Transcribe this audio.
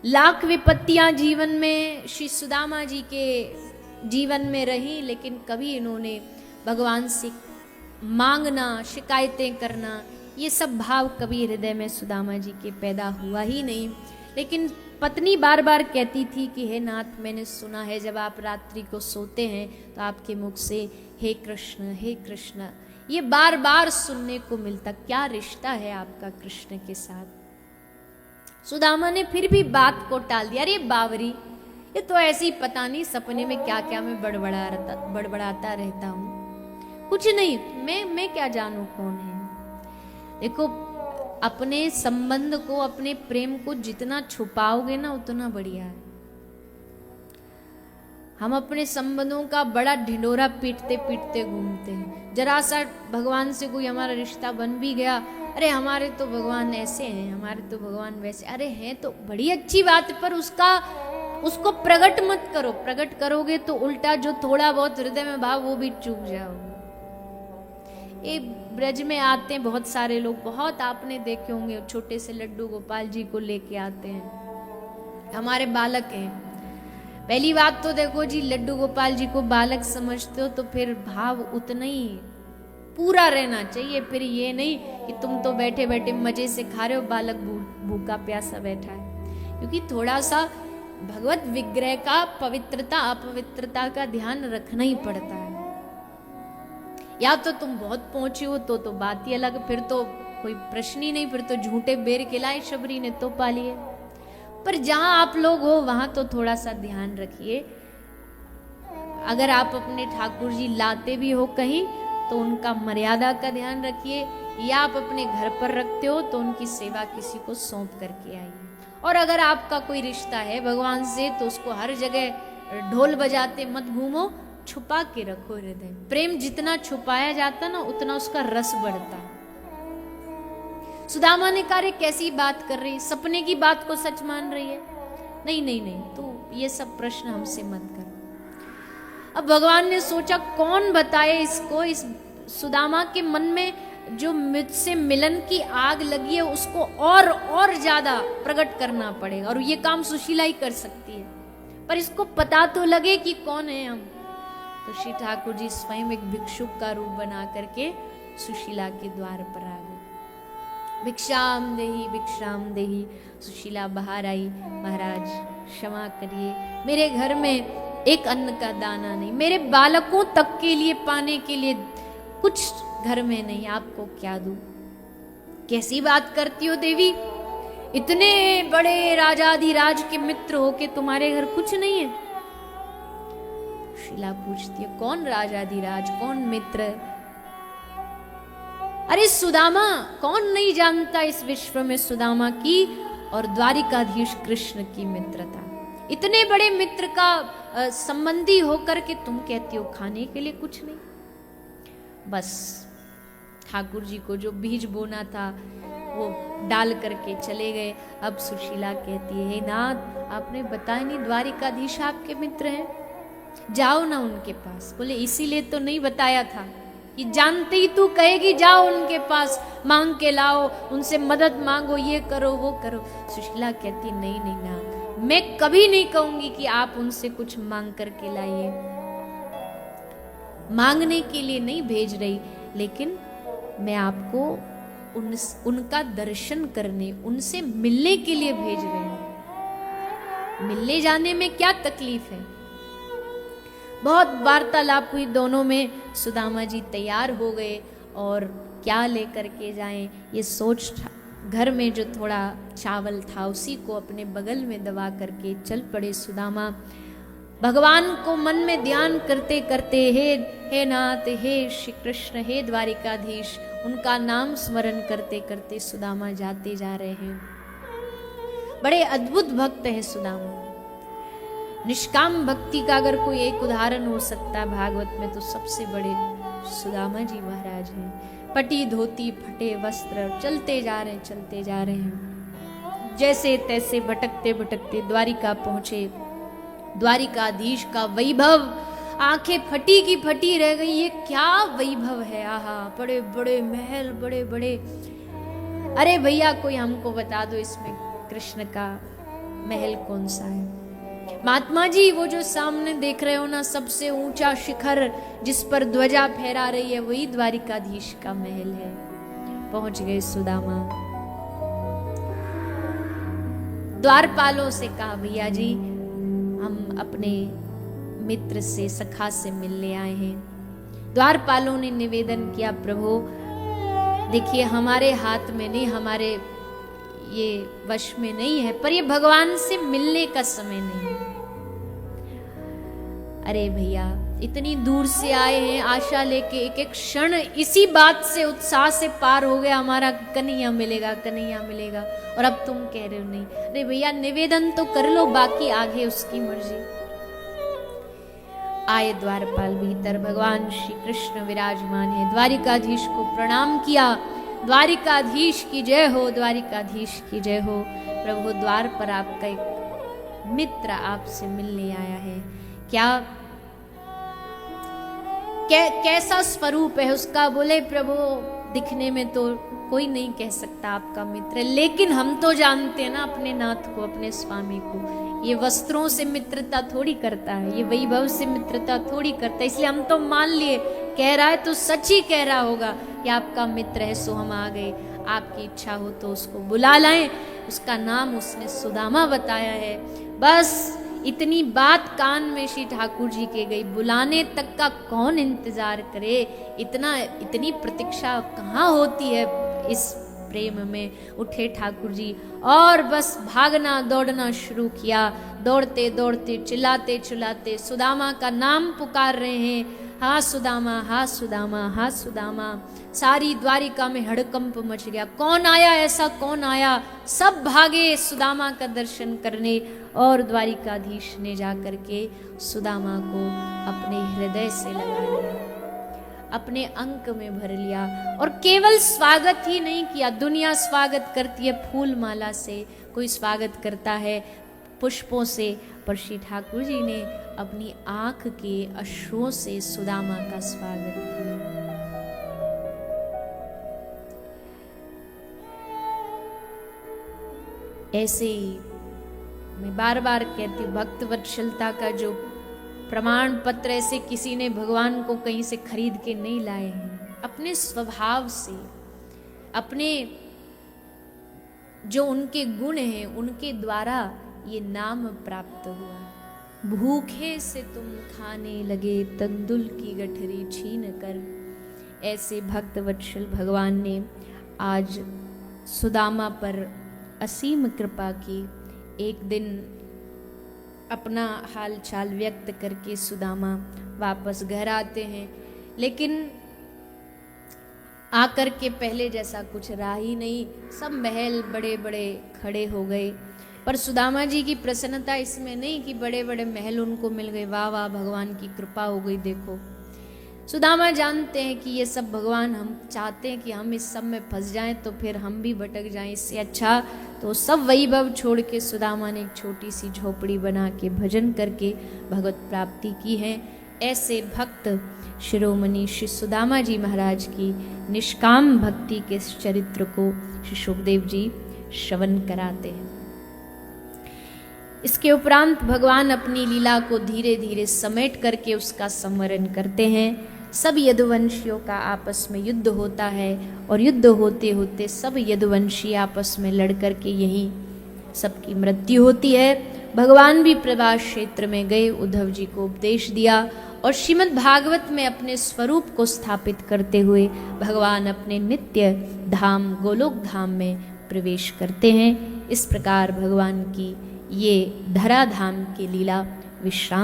लाख विपत्तियां जीवन में श्री सुदामा जी के जीवन में रही, लेकिन कभी इन्होंने भगवान से मांगना, शिकायतें करना, ये सब भाव कभी हृदय में सुदामा जी के पैदा हुआ ही नहीं। लेकिन पत्नी बार बार कहती थी कि हे नाथ, मैंने सुना है जब आप रात्रि को सोते हैं तो आपके मुख से हे कृष्ण, हे कृष्ण, ये बार बार सुनने को मिलता। क्या रिश्ता है आपका कृष्ण के साथ? सुदामा ने फिर भी बात को टाल दिया। अरे बावरी, ये तो ऐसी पता नहीं सपने में क्या क्या मैं बड़बड़ाता रहता हूँ, कुछ नहीं, मैं क्या जानू कौन है। देखो, अपने संबंध को, अपने प्रेम को जितना छुपाओगे ना उतना बढ़िया है। हम अपने संबंधों का बड़ा ढिंडोरा पीटते पीटते घूमते हैं। जरा सा भगवान से कोई हमारा रिश्ता बन भी गया, अरे हमारे तो भगवान ऐसे हैं, हमारे तो भगवान वैसे, अरे हैं तो बड़ी अच्छी बात, पर उसको प्रकट मत करो। प्रकट करोगे तो उल्टा जो थोड़ा बहुत हृदय में भाव वो भी चूक जाओगे। ये ब्रज में आते हैं बहुत सारे लोग, बहुत आपने देखे होंगे, छोटे से लड्डू गोपाल जी को लेके आते हैं, हमारे बालक हैं। पहली बात तो देखो जी, लड्डू गोपाल जी को बालक समझते हो तो फिर भाव उतना ही पूरा रहना चाहिए। फिर ये नहीं कि तुम तो बैठे बैठे मजे से खा रहे हो, बालक भूखा प्यासा बैठा है। क्योंकि थोड़ा सा भगवत विग्रह का पवित्रता अपवित्रता का ध्यान रखना ही पड़ता है। या तो तुम बहुत पहुंचे हो तो बात ही अलग, फिर तो कोई प्रश्न ही नहीं, फिर तो झूठे बेर खिलाए शबरी ने तो पा लिए। पर जहां आप लोग हो वहां तो थोड़ा सा ध्यान रखिए। अगर आप अपने ठाकुर जी लाते भी हो कहीं तो उनका मर्यादा का ध्यान रखिए, या आप अपने घर पर रखते हो तो उनकी सेवा किसी को सौंप करके आइए। और अगर आपका कोई रिश्ता है भगवान से तो उसको हर जगह ढोल बजाते मत घूमो, छुपा के रखो हृदय। प्रेम जितना छुपाया जाता ना उतना उसका रस बढ़ता। सुदामा ने कहा, कैसी बात कर रही, सपने की बात को सच मान रही है? नहीं नहीं नहीं, तो ये सब प्रश्न हमसे मत कर। अब भगवान ने सोचा कौन बताए इसको, इस सुदामा के मन में जो मुझसे मिलन की आग लगी है उसको और ज्यादा प्रकट करना पड़ेगा, और ये काम सुशीला ही कर सकती है। पर इसको पता तो लगे कि कौन है हम। तो श्री ठाकुर जी स्वयं एक भिक्षुक का रूप बना करके सुशीला के द्वार पर आ गए। भिक्षाम देही। सुशीला बाहर आई, महाराज क्षमा करिए, मेरे घर में एक अन्न का दाना नहीं, मेरे बालकों तक के लिए पाने के लिए कुछ घर में नहीं, आपको क्या दूं? कैसी बात करती हो देवी, इतने बड़े राजाधिराज के मित्र हो के तुम्हारे घर कुछ नहीं है? शीला पूछती है, कौन राजाधिराज, कौन मित्र? अरे सुदामा, कौन नहीं जानता इस विश्व में सुदामा की और द्वारिकाधीश कृष्ण की मित्रता। इतने बड़े मित्र का संबंधी होकर के तुम कहती हो खाने के लिए कुछ नहीं। बस ठाकुर जी को जो बीज बोना था वो डाल करके चले गए। अब सुशीला कहती है, हे नाथ, आपने बताया नहीं द्वारिकाधीश आपके मित्र हैं, जाओ ना उनके पास। बोले इसीलिए तो नहीं बताया था कि जानते ही तू कहेगी जाओ उनके पास, मांग के लाओ, उनसे मदद मांगो, ये करो वो करो। सुशीला कहती नहीं नहीं ना, मैं कभी नहीं कहूंगी कि आप उनसे कुछ मांग करके लाइए। मांगने के लिए नहीं भेज रही, लेकिन मैं आपको उनका दर्शन करने, उनसे मिलने के लिए भेज रही हूं। मिलने जाने में क्या तकलीफ है? बहुत वार्तालाप हुई दोनों में। सुदामा जी तैयार हो गए और क्या लेकर के जाएं ये सोच, घर में जो थोड़ा चावल था उसी को अपने बगल में दबा करके चल पड़े सुदामा। भगवान को मन में ध्यान करते करते, हे नाथ, हे श्री कृष्ण, हे द्वारिकाधीश, उनका नाम स्मरण करते करते सुदामा जाते जा रहे हैं। बड़े अद्भुत भक्त है सुदामा। निष्काम भक्ति का अगर कोई एक उदाहरण हो सकता है भागवत में तो सबसे बड़े सुदामा जी महाराज हैं। फटी धोती, फटे वस्त्र, चलते जा रहे हैं। जैसे तैसे भटकते भटकते द्वारिका पहुंचे। द्वारिकाधीश का वैभव, आंखें फटी की फटी रह गई। ये क्या वैभव है, आहा, बड़े बड़े महल, बड़े बड़े। अरे भैया कोई हमको बता दो इसमें कृष्ण का महल कौन सा है। महात्मा जी वो जो सामने देख रहे हो ना, सबसे ऊंचा शिखर जिस पर ध्वजा फहरा रही है, वही द्वारिकाधीश का महल है। पहुंच गए सुदामा। द्वारपालों से कहा, भैया जी हम अपने मित्र से, सखा से मिलने आए हैं। द्वारपालों ने निवेदन किया, प्रभु देखिए हमारे हाथ में नहीं, हमारे ये वश में नहीं है, पर ये भगवान से मिलने का समय नहीं है। अरे भैया इतनी दूर से आए हैं आशा लेके, एक एक क्षण इसी बात से, उत्साह से पार हो गया हमारा, कन्हैया मिलेगा कन्हैया मिलेगा, और अब तुम कह रहे हो नहीं। अरे भैया निवेदन तो कर लो, बाकी आगे उसकी मर्जी। आए द्वारपाल भीतर, भगवान श्री कृष्ण विराजमान है। द्वारिकाधीश को प्रणाम किया, द्वारिकाधीश की जय हो, द्वारिकाधीश की जय हो। प्रभु द्वार पर आपका एक मित्र आपसे मिलने आया है। क्या कैसा स्वरूप है उसका? बोले प्रभु दिखने में तो कोई नहीं कह सकता आपका मित्र, लेकिन हम तो जानते हैं ना अपने नाथ को, अपने स्वामी को। ये वस्त्रों से मित्रता थोड़ी करता है, ये वैभव से मित्रता थोड़ी करता है, इसलिए हम तो मान लिए, कह रहा है तो सच ही कह रहा होगा कि आपका मित्र है। सो हम आ गए, आपकी इच्छा हो तो उसको बुला लाएं। उसका नाम उसने सुदामा बताया है। बस इतनी बात कान में श्री ठाकुर जी के गई, बुलाने तक का कौन इंतजार करे, इतनी प्रतीक्षा कहाँ होती है इस प्रेम में। उठे ठाकुर जी और बस भागना दौड़ना शुरू किया। दौड़ते दौड़ते चिल्लाते चिल्लाते सुदामा का नाम पुकार रहे हैं, हा सुदामा हा सुदामा हा सुदामा। सारी द्वारिका में हड़कंप मच गया, कौन आया, ऐसा कौन आया। सब भागे सुदामा का दर्शन करने, और द्वारिकाधीश ने जाकर के सुदामा को अपने हृदय से लगा लिया, अपने अंक में भर लिया। और केवल स्वागत ही नहीं किया, दुनिया स्वागत करती है फूल माला से, कोई स्वागत करता है पुष्पों से, पर श्री ठाकुर जी ने अपनी आंख के अश्रुओं से सुदामा का स्वागत किया। ऐसे ही मैं बार बार कहती हूँ, भक्त वत्सलता का जो प्रमाण पत्र ऐसे किसी ने भगवान को कहीं से खरीद के नहीं लाए हैं। अपने स्वभाव से, अपने जो उनके गुण हैं उनके द्वारा ये नाम प्राप्त हुआ। भूखे से तुम खाने लगे तंदुल की गठरी छीन कर। ऐसे भक्त वत्सल भगवान ने आज सुदामा पर असीम कृपा की। एक दिन अपना हाल चाल व्यक्त करके सुदामा वापस घर आते हैं, लेकिन आकर के पहले जैसा कुछ रहा ही नहीं। सब महल बड़े बड़े खड़े हो गए, पर सुदामा जी की प्रसन्नता इसमें नहीं कि बड़े बड़े महल उनको मिल गए, वाह वाह भगवान की कृपा हो गई। देखो सुदामा जानते हैं कि ये सब भगवान हम चाहते हैं कि हम इस सब में फंस जाएं तो फिर हम भी भटक जाएं, इससे अच्छा तो सब वैभव छोड़ के सुदामा ने एक छोटी सी झोपड़ी बना के भजन करके भगवत प्राप्ति की है। ऐसे भक्त शिरोमणि श्री सुदामा जी महाराज की निष्काम भक्ति के चरित्र को श्री शुकदेव जी श्रवण कराते हैं। इसके उपरांत भगवान अपनी लीला को धीरे धीरे समेट करके उसका संवरण करते हैं। सब यदुवंशियों का आपस में युद्ध होता है, और युद्ध होते होते सब यदुवंशी आपस में लड़ करके यहीं सबकी मृत्यु होती है। भगवान भी प्रवास क्षेत्र में गए, उद्धव जी को उपदेश दिया, और श्रीमद् भागवत में अपने स्वरूप को स्थापित करते हुए भगवान अपने नित्य धाम गोलोक धाम में प्रवेश करते हैं। इस प्रकार भगवान की ये धराधाम की लीला विश्राम